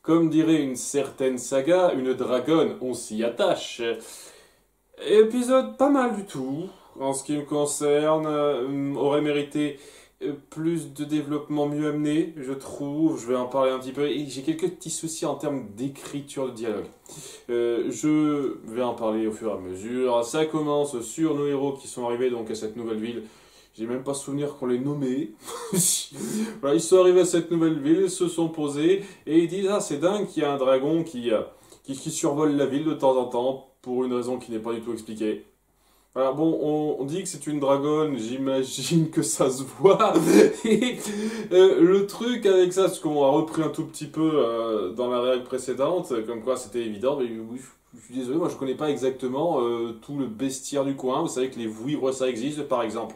Comme dirait une certaine saga, une dragonne, on s'y attache. Épisode pas mal du tout, en ce qui me concerne, aurait mérité plus de développement mieux amené, je trouve. Je vais en parler un petit peu. Et j'ai quelques petits soucis en termes d'écriture de dialogue. Je vais en parler au fur et à mesure. Ça commence sur nos héros qui sont arrivés donc à cette nouvelle ville. J'ai même pas souvenir qu'on les nommait. Voilà, ils sont arrivés à cette nouvelle ville, ils se sont posés et ils disent ah c'est dingue qu'il y a un dragon qui survole la ville de temps en temps pour une raison qui n'est pas du tout expliquée. Voilà, bon, on dit que c'est une dragonne, j'imagine que ça se voit. Et le truc avec ça, ce qu'on a repris un tout petit peu dans la règle précédente, comme quoi c'était évident, mais oui, je suis désolé, moi je connais pas exactement tout le bestiaire du coin. Vous savez que les vouivres, ça existe par exemple.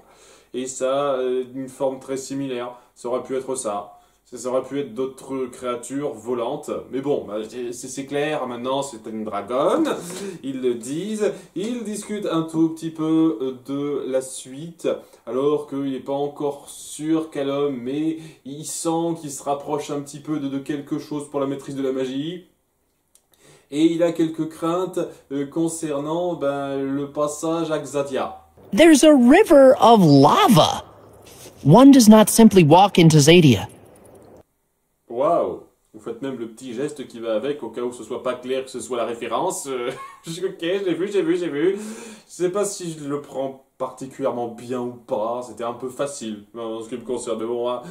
Et ça a une forme très similaire. Ça aurait pu être ça. Ça aurait pu être d'autres créatures volantes. Mais bon, bah, c'est clair, maintenant c'est une dragonne. Ils le disent. Ils discutent un tout petit peu de la suite. Alors qu'il n'est pas encore sûr quel homme, mais il sent qu'il se rapproche un petit peu de quelque chose pour la maîtrise de la magie. Et il a quelques craintes concernant le passage à Xadia. There's a river of lava. One does not simply walk into Zadia. Waouh! Vous faites même le petit geste qui va avec, au cas où ce soit pas clair que ce soit la référence. Ok, j'ai vu. Je sais pas si je le prends particulièrement bien ou pas. C'était un peu facile en ce qui me concerne. Mais bon, hein,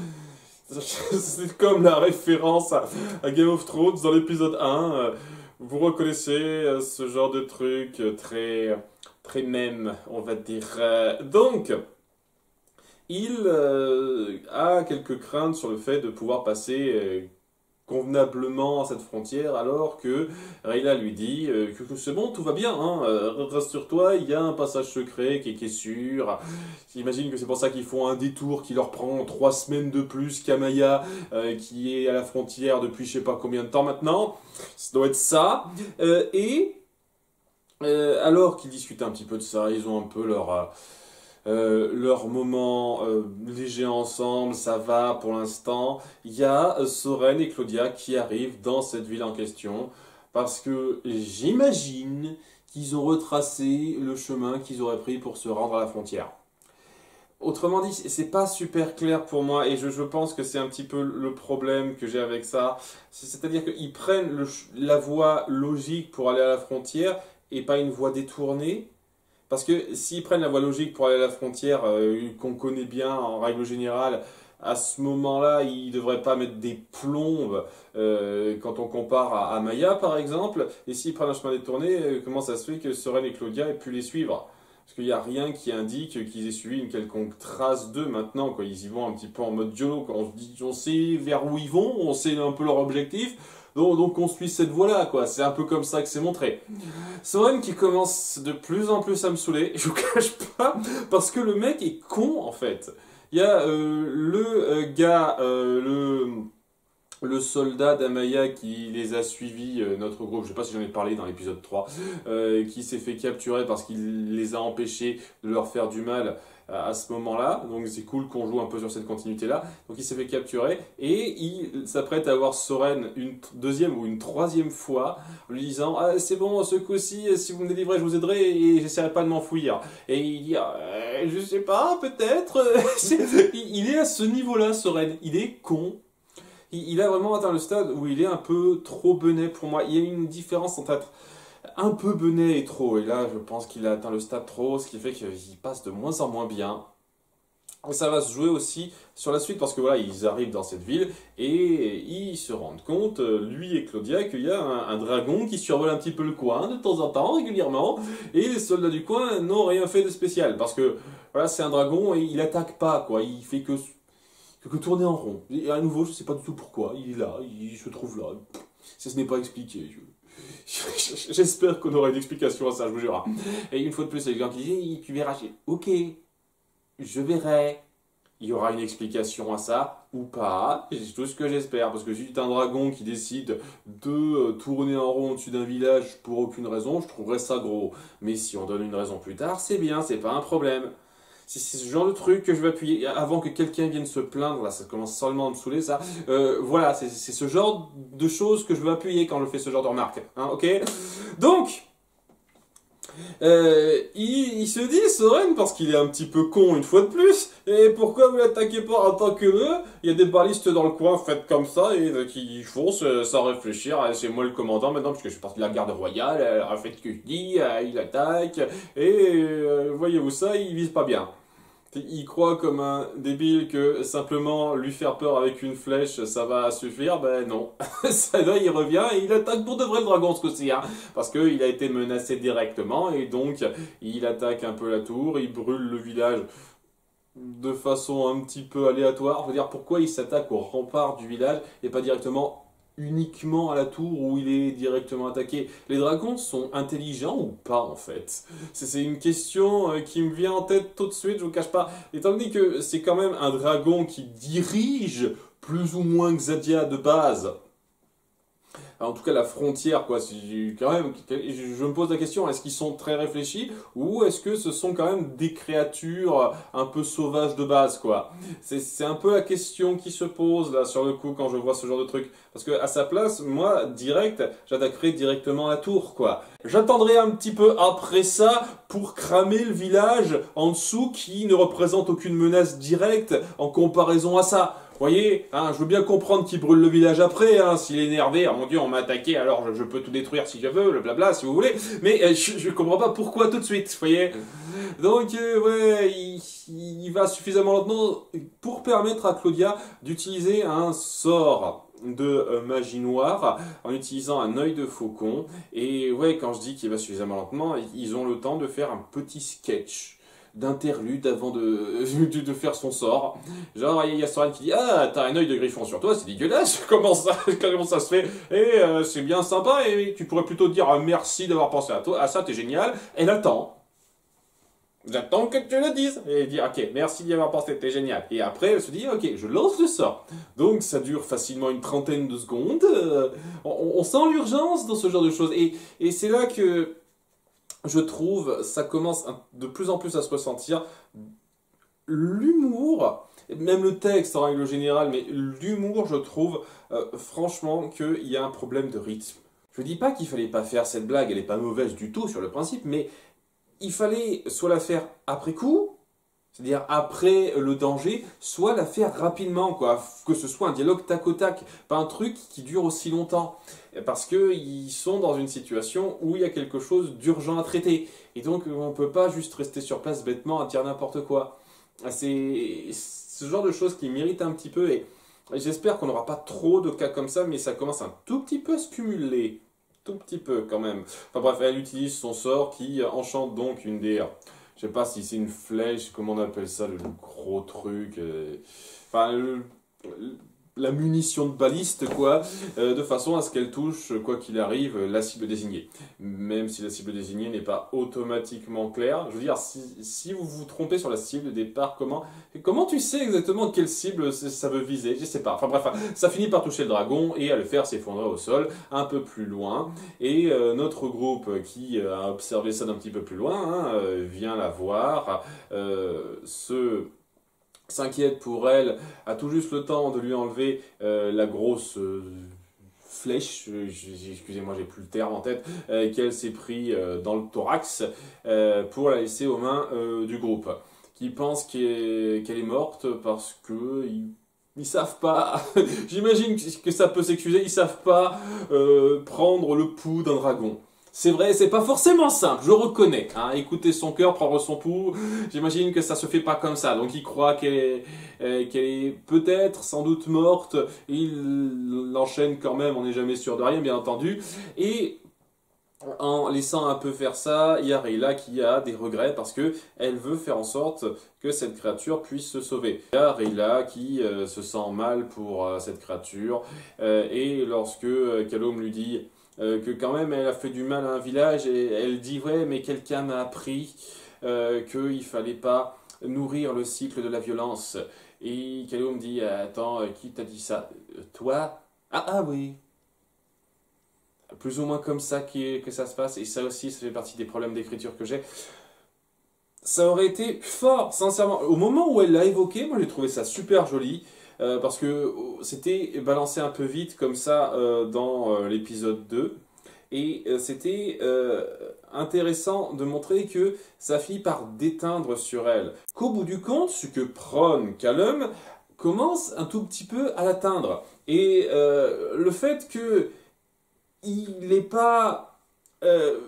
c'est comme la référence à Game of Thrones dans l'épisode 1. Vous reconnaissez ce genre de truc très même, on va dire. Donc, il a quelques craintes sur le fait de pouvoir passer convenablement à cette frontière, alors que Rayla lui dit que c'est bon, tout va bien, hein, rassure-toi, il y a un passage secret qui est sûr. J'imagine que c'est pour ça qu'ils font un détour qui leur prend 3 semaines de plus qu'Amaya, qui est à la frontière depuis je sais pas combien de temps maintenant. Ça doit être ça. Alors qu'ils discutent un petit peu de ça, ils ont un peu leur moment léger ensemble, ça va pour l'instant. Il y a Soren et Claudia qui arrivent dans cette ville en question parce que j'imagine qu'ils ont retracé le chemin qu'ils auraient pris pour se rendre à la frontière. Autrement dit, c'est pas super clair pour moi et je pense que c'est un petit peu le problème que j'ai avec ça. C'est-à-dire qu'ils prennent la voie logique pour aller à la frontière et pas une voie détournée. Parce que s'ils prennent la voie logique pour aller à la frontière, qu'on connaît bien en règle générale, à ce moment-là, ils ne devraient pas mettre des plombes quand on compare à Maya par exemple. Et s'ils prennent un chemin détourné, comment ça se fait que Soren et Claudia aient pu les suivre? Parce qu'il n'y a rien qui indique qu'ils aient suivi une quelconque trace d'eux maintenant, quoi. Ils y vont un petit peu en mode YOLO, quoi. On se dit, on sait vers où ils vont, on sait un peu leur objectif. Donc on suit cette voie-là, quoi. C'est un peu comme ça que c'est montré. Soren qui commence de plus en plus à me saouler, je vous cache pas, parce que le mec est con en fait. Il y a le gars, le soldat d'Amaya qui les a suivis, notre groupe, je sais pas si j'en ai parlé dans l'épisode 3, qui s'est fait capturer parce qu'il les a empêchés de leur faire du mal à ce moment-là. Donc c'est cool qu'on joue un peu sur cette continuité-là. Donc il s'est fait capturer et il s'apprête à voir Soren une deuxième ou une troisième fois, en lui disant ah, c'est bon, ce coup-ci, si vous me délivrez, je vous aiderai et j'essaierai pas de m'enfuir. Et il dit je sais pas, peut-être. Il est à ce niveau-là, Soren. Il est con. Il a vraiment atteint le stade où il est un peu trop benet pour moi. Il y a une différence entre être un peu benet et trop. Et là, je pense qu'il a atteint le stade trop, ce qui fait qu'il passe de moins en moins bien. Et ça va se jouer aussi sur la suite parce que voilà, ils arrivent dans cette ville et ils se rendent compte, lui et Claudia, qu'il y a un dragon qui survole un petit peu le coin de temps en temps, régulièrement. Et les soldats du coin n'ont rien fait de spécial parce que voilà, c'est un dragon et il attaque pas, quoi. Il fait que tourner en rond. Et à nouveau, je sais pas du tout pourquoi. Il est là, il se trouve là. Ce n'est pas expliqué. J'espère qu'on aura une explication à ça, je vous jure. Et une fois de plus, les gens qui disent, tu verras, ok, je verrai. Il y aura une explication à ça ou pas. C'est tout ce que j'espère. Parce que si c'est un dragon qui décide de tourner en rond au-dessus d'un village pour aucune raison, je trouverais ça gros. Mais si on donne une raison plus tard, c'est bien, c'est pas un problème. C'est ce genre de truc que je vais appuyer avant que quelqu'un vienne se plaindre. Là, ça commence seulement à me saouler, ça. Voilà, c'est ce genre de choses que je veux appuyer quand je fais ce genre de remarques. Hein, ok? Donc, il se dit, Soren, parce qu'il est un petit peu con une fois de plus, et pourquoi vous l'attaquez pas en tant que eux? Il y a des balistes dans le coin, faites comme ça, et qui foncent sans réfléchir. C'est moi le commandant maintenant, puisque je suis parti de la garde royale, faites ce que je dis, il attaque, et voyez-vous ça, il vise pas bien. Il croit comme un débile que simplement lui faire peur avec une flèche, ça va suffire. Ben non. Ça, là, il revient et il attaque pour de vrai le dragon ce coup-ci. Hein, parce qu'il a été menacé directement et donc il attaque un peu la tour, il brûle le village de façon un petit peu aléatoire. Je veux dire, pourquoi il s'attaque au rempart du village et pas directement uniquement à la tour où il est directement attaqué? Les dragons sont intelligents ou pas en fait? C'est une question qui me vient en tête tout de suite, je vous cache pas. Étant donné que c'est quand même un dragon qui dirige plus ou moins Xadia de base, en tout cas la frontière, quoi. Quand même, je me pose la question, est-ce qu'ils sont très réfléchis ou est-ce que ce sont quand même des créatures un peu sauvages de base, quoi? C'est un peu la question qui se pose là sur le coup quand je vois ce genre de truc. Parce que à sa place, moi, direct, j'attaquerais directement la tour, quoi. J'attendrai un petit peu après ça pour cramer le village en dessous qui ne représente aucune menace directe en comparaison à ça. Vous voyez, hein, je veux bien comprendre qu'il brûle le village après, hein, s'il est énervé, oh mon dieu, on m'a attaqué, alors je peux tout détruire si je veux, le blabla, si vous voulez, mais je comprends pas pourquoi tout de suite, vous voyez. Donc, ouais, il va suffisamment lentement pour permettre à Claudia d'utiliser un sort de magie noire en utilisant un œil de faucon. Et ouais, quand je dis qu'il va suffisamment lentement, ils ont le temps de faire un petit sketch d'interlude avant de faire son sort. Genre, il y a Soren qui dit ah, t'as un œil de griffon sur toi, c'est dégueulasse, comment ça se fait? Et c'est bien sympa, et tu pourrais plutôt dire merci d'avoir pensé à toi, à ça, t'es génial. Elle attend. J'attends que tu le dises. Et elle dit, ok, merci d'y avoir pensé, t'es génial. Et après, elle se dit, ok, je lance le sort. Donc, ça dure facilement une trentaine de secondes. On sent l'urgence dans ce genre de choses. Et c'est là que je trouve, ça commence de plus en plus à se ressentir. L'humour, même le texte en règle générale, mais l'humour, je trouve, franchement, qu'il y a un problème de rythme. Je dis pas qu'il fallait pas faire cette blague, elle est pas mauvaise du tout sur le principe, mais il fallait soit la faire après coup, c'est-à-dire après le danger, soit la faire rapidement, quoi. Que ce soit un dialogue tac au tac, pas un truc qui dure aussi longtemps. Parce qu'ils sont dans une situation où il y a quelque chose d'urgent à traiter. Et donc on ne peut pas juste rester sur place bêtement à dire n'importe quoi. C'est ce genre de choses qui m'irritent un petit peu et j'espère qu'on n'aura pas trop de cas comme ça, mais ça commence un tout petit peu à se cumuler. Tout petit peu quand même. Enfin bref, elle utilise son sort qui enchante donc une des... Je sais pas si c'est une flèche, comment on appelle ça, le gros truc. Enfin, la munition de baliste, quoi, de façon à ce qu'elle touche, quoi qu'il arrive, la cible désignée. Même si la cible désignée n'est pas automatiquement claire. Je veux dire, si vous vous trompez sur la cible de départ, comment tu sais exactement quelle cible ça veut viser? Je sais pas. Enfin bref, ça finit par toucher le dragon et à le faire s'effondrer au sol un peu plus loin. Et notre groupe qui a observé ça d'un petit peu plus loin, hein, vient la voir, s'inquiète pour elle, a tout juste le temps de lui enlever la grosse flèche, excusez-moi, j'ai plus le terme en tête, qu'elle s'est pris dans le thorax pour la laisser aux mains du groupe, qui pense qu'elle est morte parce que ils savent pas, j'imagine que ça peut s'excuser, ils savent pas prendre le pouls d'un dragon. C'est vrai, c'est pas forcément simple, je reconnais. Hein, écouter son cœur, prendre son pouls, j'imagine que ça se fait pas comme ça. Donc il croit qu'elle est peut-être, sans doute morte. Il l'enchaîne quand même, on n'est jamais sûr de rien, bien entendu. Et en laissant un peu faire ça, il y a Rayla qui a des regrets parce que elle veut faire en sorte que cette créature puisse se sauver. Il y a Rayla qui se sent mal pour cette créature et lorsque Calum lui dit que quand même elle a fait du mal à un village et elle dit ouais mais quelqu'un m'a appris qu'il fallait pas nourrir le cycle de la violence et Calum dit attends qui t'a dit ça toi ah oui plus ou moins comme ça que ça se passe et ça aussi ça fait partie des problèmes d'écriture que j'ai ça aurait été fort, sincèrement. Au moment où elle l'a évoqué, moi j'ai trouvé ça super joli, parce que c'était balancé un peu vite comme ça dans l'épisode 2. Et c'était intéressant de montrer que ça finit par déteindre sur elle. Qu'au bout du compte, ce que prône Callum commence un tout petit peu à l'atteindre. Et le fait que il n'est pas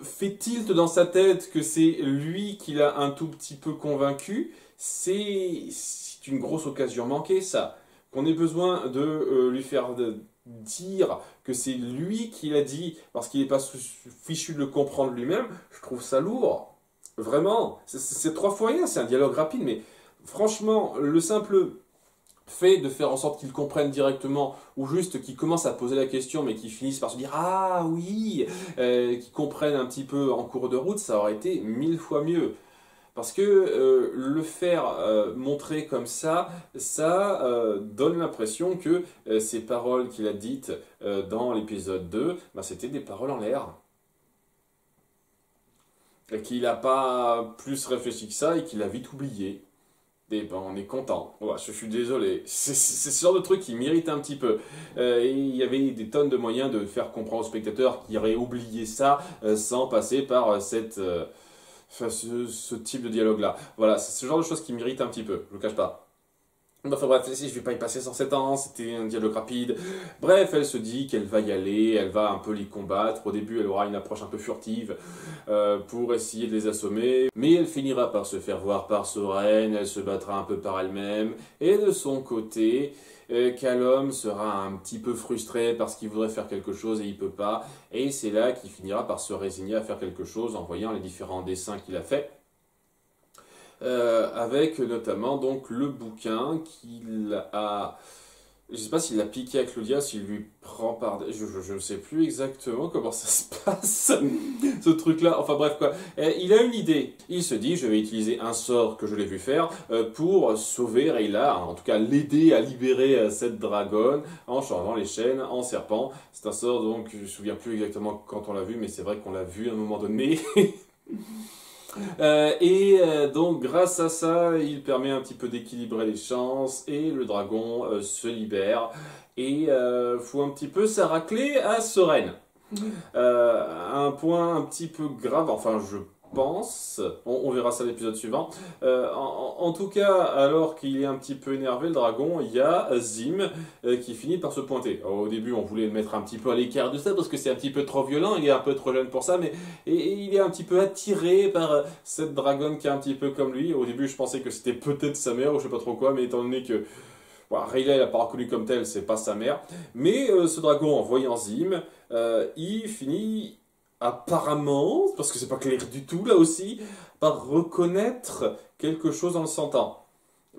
fait tilt dans sa tête que c'est lui qui l'a un tout petit peu convaincu, c'est une grosse occasion manquée, ça. Qu'on ait besoin de lui faire dire que c'est lui qui l'a dit parce qu'il n'est pas fichu de le comprendre lui-même, je trouve ça lourd. Vraiment, c'est 3 fois rien, c'est un dialogue rapide, mais franchement, le simple fait de faire en sorte qu'ils comprennent directement, ou juste qu'ils commencent à poser la question, mais qu'ils finissent par se dire «Ah oui», qu'ils comprennent un petit peu en cours de route, ça aurait été 1000 fois mieux. Parce que le faire montrer comme ça donne l'impression que ces paroles qu'il a dites dans l'épisode 2, bah, c'était des paroles en l'air. Et qu'il n'a pas plus réfléchi que ça et qu'il a vite oublié. Et ben on est content. Ouais, je suis désolé. C'est ce genre de truc qui m'irrite un petit peu. Et il y avait des tonnes de moyens de faire comprendre aux spectateurs qui auraient oublié ça sans passer par ce type de dialogue-là. Voilà, c'est ce genre de choses qui m'irrite un petit peu, je le cache pas. Enfin bref, si je vais pas y passer 107 ans, c'était un dialogue rapide. Bref, elle se dit qu'elle va y aller, elle va un peu les combattre. Au début, elle aura une approche un peu furtive pour essayer de les assommer. Mais elle finira par se faire voir par Soren, elle se battra un peu par elle-même. Et de son côté, Callum sera un petit peu frustré parce qu'il voudrait faire quelque chose et il peut pas. Et c'est là qu'il finira par se résigner à faire quelque chose en voyant les différents dessins qu'il a fait. Avec notamment donc le bouquin qu'il a, je sais pas s'il l'a piqué à Claudia, s'il lui prend par, je ne sais plus exactement comment ça se passe, ce truc-là, enfin bref quoi, il a une idée, il se dit je vais utiliser un sort que je l'ai vu faire pour sauver Rayla, en tout cas l'aider à libérer cette dragonne en changeant les chaînes en serpent. C'est un sort donc je me souviens plus exactement quand on l'a vu, mais c'est vrai qu'on l'a vu à un moment donné. Donc grâce à ça, il permet un petit peu d'équilibrer les chances et le dragon se libère et fout un petit peu sa raclée à Soren. Un point un petit peu grave, enfin je pense, on verra ça l'épisode suivant. En tout cas, alors qu'il est un petit peu énervé, le dragon, il y a Zim qui finit par se pointer. Alors, au début, on voulait le mettre un petit peu à l'écart de ça parce que c'est un petit peu trop violent, il est un peu trop jeune pour ça, mais il est un petit peu attiré par cette dragonne qui est un petit peu comme lui. Au début, je pensais que c'était peut-être sa mère ou je sais pas trop quoi, mais étant donné que Rayla, elle l'a pas reconnu comme telle, c'est pas sa mère. Mais ce dragon, en voyant Zim, il finit apparemment, parce que c'est pas clair du tout là aussi, par reconnaître quelque chose en le sentant.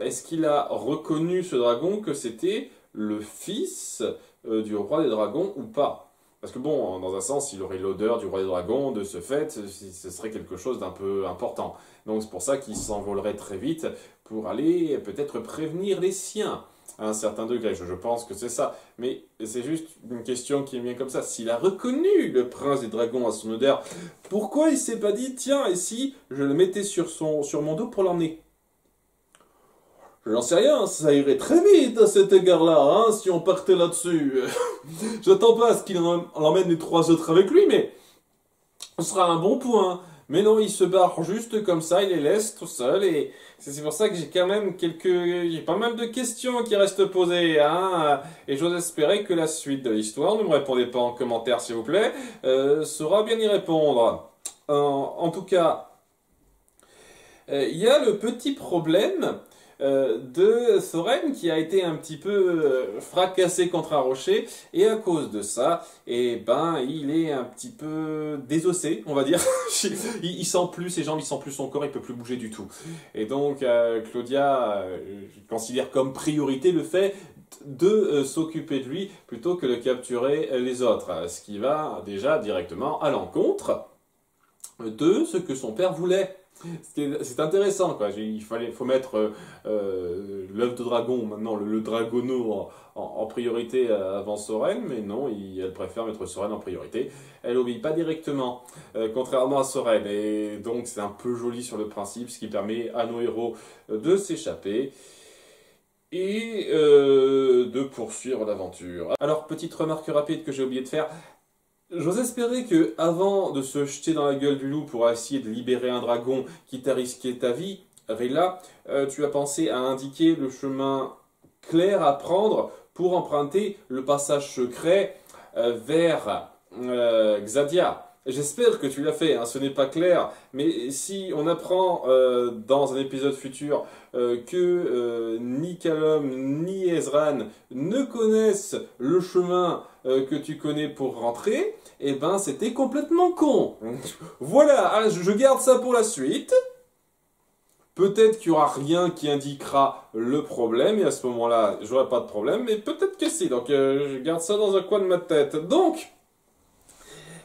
Est-ce qu'il a reconnu ce dragon que c'était le fils du roi des dragons ou pas? Parce que bon, dans un sens, il aurait l'odeur du roi des dragons, de ce fait, ce serait quelque chose d'un peu important. Donc c'est pour ça qu'il s'envolerait très vite pour aller peut-être prévenir les siens à un certain degré. Je pense que c'est ça. Mais c'est juste une question qui me vient comme ça. S'il a reconnu le prince des dragons à son odeur, pourquoi il s'est pas dit, tiens, et si je le mettais sur mon dos pour l'emmener? J'en sais rien, ça irait très vite à cet égard-là, hein, si on partait là-dessus. J'attends pas à ce qu'il emmène les 3 autres avec lui, mais ce sera un bon point. Mais non, il se barre juste comme ça, il les laisse tout seul, et c'est pour ça que j'ai quand même j'ai pas mal de questions qui restent posées, hein, et j'ose espérer que la suite de l'histoire, ne me répondez pas en commentaire s'il vous plaît, saura bien y répondre. En tout cas, il y a le petit problème de Soren qui a été un petit peu fracassé contre un rocher et à cause de ça, il est un petit peu désossé, on va dire. il sent plus ses jambes, il sent plus son corps, il peut plus bouger du tout. Et donc Claudia considère comme priorité le fait de s'occuper de lui plutôt que de capturer les autres, ce qui va déjà directement à l'encontre de ce que son père voulait. C'est intéressant, quoi. Faut mettre l'œuf de dragon, maintenant le dragonneau en priorité avant Soren, mais non, elle préfère mettre Soren en priorité. Elle obéit pas directement, contrairement à Soren, et donc c'est un peu joli sur le principe, ce qui permet à nos héros de s'échapper et de poursuivre l'aventure. Alors, petite remarque rapide que j'ai oublié de faire. J'ose espérer que, avant de se jeter dans la gueule du loup pour essayer de libérer un dragon qui t'a risqué ta vie, Rayla, tu as pensé à indiquer le chemin clair à prendre pour emprunter le passage secret vers Xadia. J'espère que tu l'as fait, hein, ce n'est pas clair, mais si on apprend dans un épisode futur que ni Callum ni Ezran ne connaissent le chemin que tu connais pour rentrer, eh ben c'était complètement con. Voilà, hein, je garde ça pour la suite. Peut-être qu'il n'y aura rien qui indiquera le problème, et à ce moment-là, j'aurai pas de problème, mais peut-être que si, donc je garde ça dans un coin de ma tête. Donc,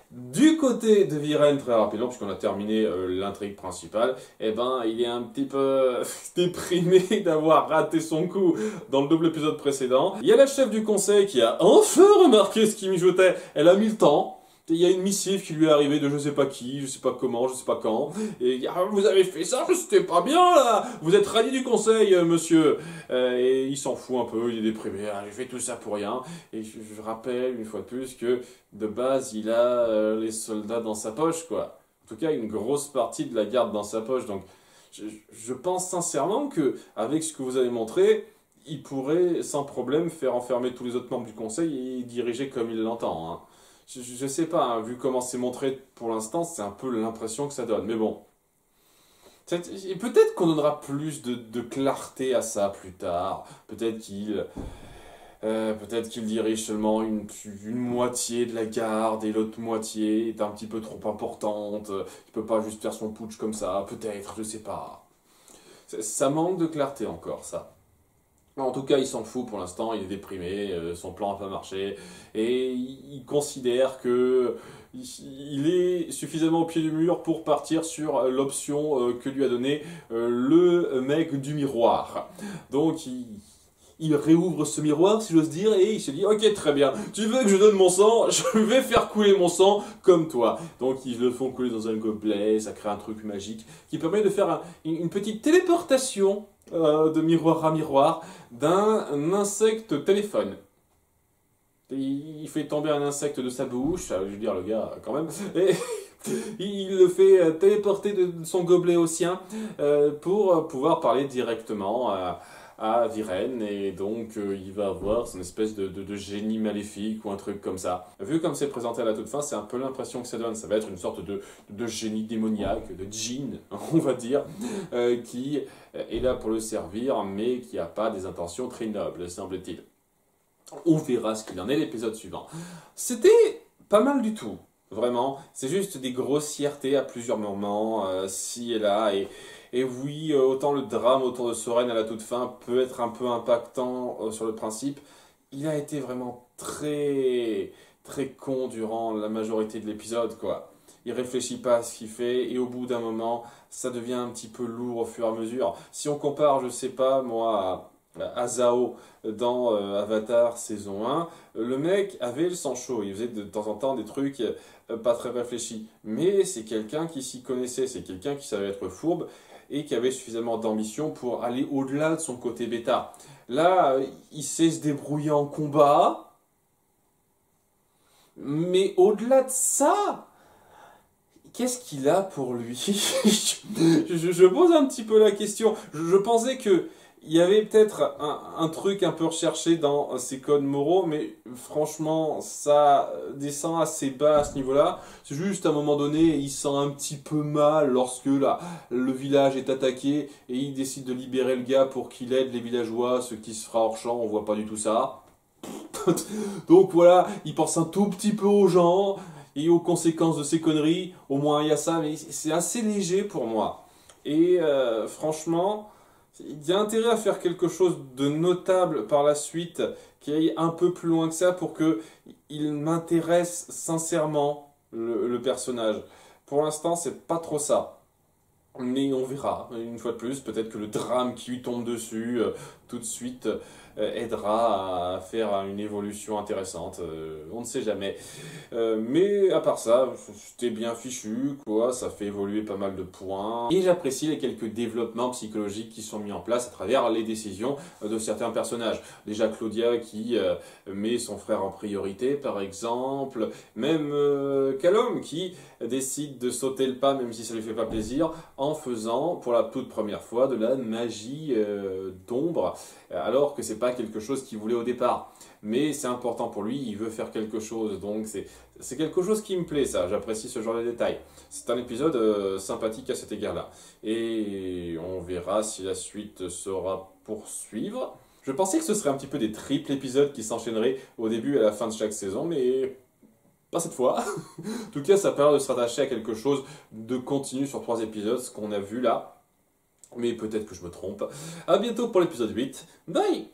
du côté de Viren, très rapidement, puisqu'on a terminé l'intrigue principale, eh ben, il est un petit peu déprimé d'avoir raté son coup dans le double épisode précédent. Il y a la chef du conseil qui a enfin remarqué ce qui mijotait. Elle a mis le temps. Il y a une missive qui lui est arrivée de je sais pas qui, je sais pas comment, je sais pas quand. Et ah, vous avez fait ça, c'était pas bien là. Vous êtes rallié du conseil, monsieur. Et il s'en fout un peu, il est déprimé. Ah, j'ai fait tout ça pour rien. Et je rappelle une fois de plus que de base, il a les soldats dans sa poche, quoi. En tout cas, une grosse partie de la garde dans sa poche. Donc, je pense sincèrement que avec ce que vous avez montré, il pourrait sans problème faire enfermer tous les autres membres du conseil et diriger comme il l'entend, hein. Je sais pas, hein, vu comment c'est montré pour l'instant, c'est un peu l'impression que ça donne. Mais bon, peut-être qu'on donnera plus de clarté à ça plus tard. Peut-être qu'il dirige seulement une moitié de la garde et l'autre moitié est un petit peu trop importante. Il peut pas juste faire son putsch comme ça. Peut-être, je sais pas. Ça manque de clarté encore, ça. En tout cas, il s'en fout pour l'instant, il est déprimé, son plan n'a pas marché, et il considère que il est suffisamment au pied du mur pour partir sur l'option que lui a donnée le mec du miroir. Donc, il réouvre ce miroir, si j'ose dire, et il se dit « Ok, très bien, tu veux que je donne mon sang? Je vais faire couler mon sang comme toi. » Donc, ils le font couler dans un gobelet, ça crée un truc magique qui permet de faire une petite téléportation de miroir à miroir d'un insecte téléphone. Il fait tomber un insecte de sa bouche, je veux dire le gars quand même, et il le fait téléporter de son gobelet au sien pour pouvoir parler directement à Viren, et donc il va avoir son espèce de génie maléfique ou un truc comme ça. Vu comme c'est présenté à la toute fin, c'est un peu l'impression que ça donne. Ça va être une sorte de génie démoniaque, de djinn, on va dire, qui est là pour le servir, mais qui n'a pas des intentions très nobles, semble-t-il. On verra ce qu'il en est l'épisode suivant. C'était pas mal du tout, vraiment. C'est juste des grossièretés à plusieurs moments, ci et là, et oui, autant le drame autour de Soren à la toute fin peut être un peu impactant sur le principe, il a été vraiment très, très con durant la majorité de l'épisode, quoi. Il réfléchit pas à ce qu'il fait, et au bout d'un moment, ça devient un petit peu lourd au fur et à mesure. Si on compare, je sais pas, moi, à Zhao dans Avatar saison 1, le mec avait le sang chaud, il faisait de temps en temps des trucs pas très réfléchis. Mais c'est quelqu'un qui s'y connaissait, c'est quelqu'un qui savait être fourbe, et qui avait suffisamment d'ambition pour aller au-delà de son côté bêta. Là, il sait se débrouiller en combat, mais au-delà de ça, qu'est-ce qu'il a pour lui? je pose un petit peu la question. Je pensais que il y avait peut-être un truc un peu recherché dans ses codes moraux, mais franchement, ça descend assez bas à ce niveau-là. C'est juste à un moment donné, il se sent un petit peu mal lorsque le village est attaqué et il décide de libérer le gars pour qu'il aide les villageois, ce qui se fera hors champ, on voit pas du tout ça. Donc voilà, il pense un tout petit peu aux gens et aux conséquences de ses conneries. Au moins il y a ça, mais c'est assez léger pour moi. Et franchement, il y a intérêt à faire quelque chose de notable par la suite, qui aille un peu plus loin que ça pour que il m'intéresse sincèrement le personnage. Pour l'instant, c'est pas trop ça. Mais on verra, une fois de plus, peut-être que le drame qui lui tombe dessus tout de suite aidera à faire une évolution intéressante. On ne sait jamais. Mais à part ça, c'était bien fichu, quoi. Ça fait évoluer pas mal de points. Et j'apprécie les quelques développements psychologiques qui sont mis en place à travers les décisions de certains personnages. Déjà Claudia qui met son frère en priorité, par exemple. Même Callum qui décide de sauter le pas, même si ça lui fait pas plaisir, en faisant pour la toute première fois de la magie d'ombre, alors que c'est pas quelque chose qu'il voulait au départ. Mais c'est important pour lui, il veut faire quelque chose, donc c'est quelque chose qui me plaît ça, j'apprécie ce genre de détails. C'est un épisode sympathique à cet égard-là. Et on verra si la suite sera poursuivre. Je pensais que ce serait un petit peu des triples épisodes qui s'enchaîneraient au début et à la fin de chaque saison, mais pas cette fois. En tout cas, ça permet de se rattacher à quelque chose de continu sur 3 épisodes, ce qu'on a vu là. Mais peut-être que je me trompe. A bientôt pour l'épisode 8. Bye!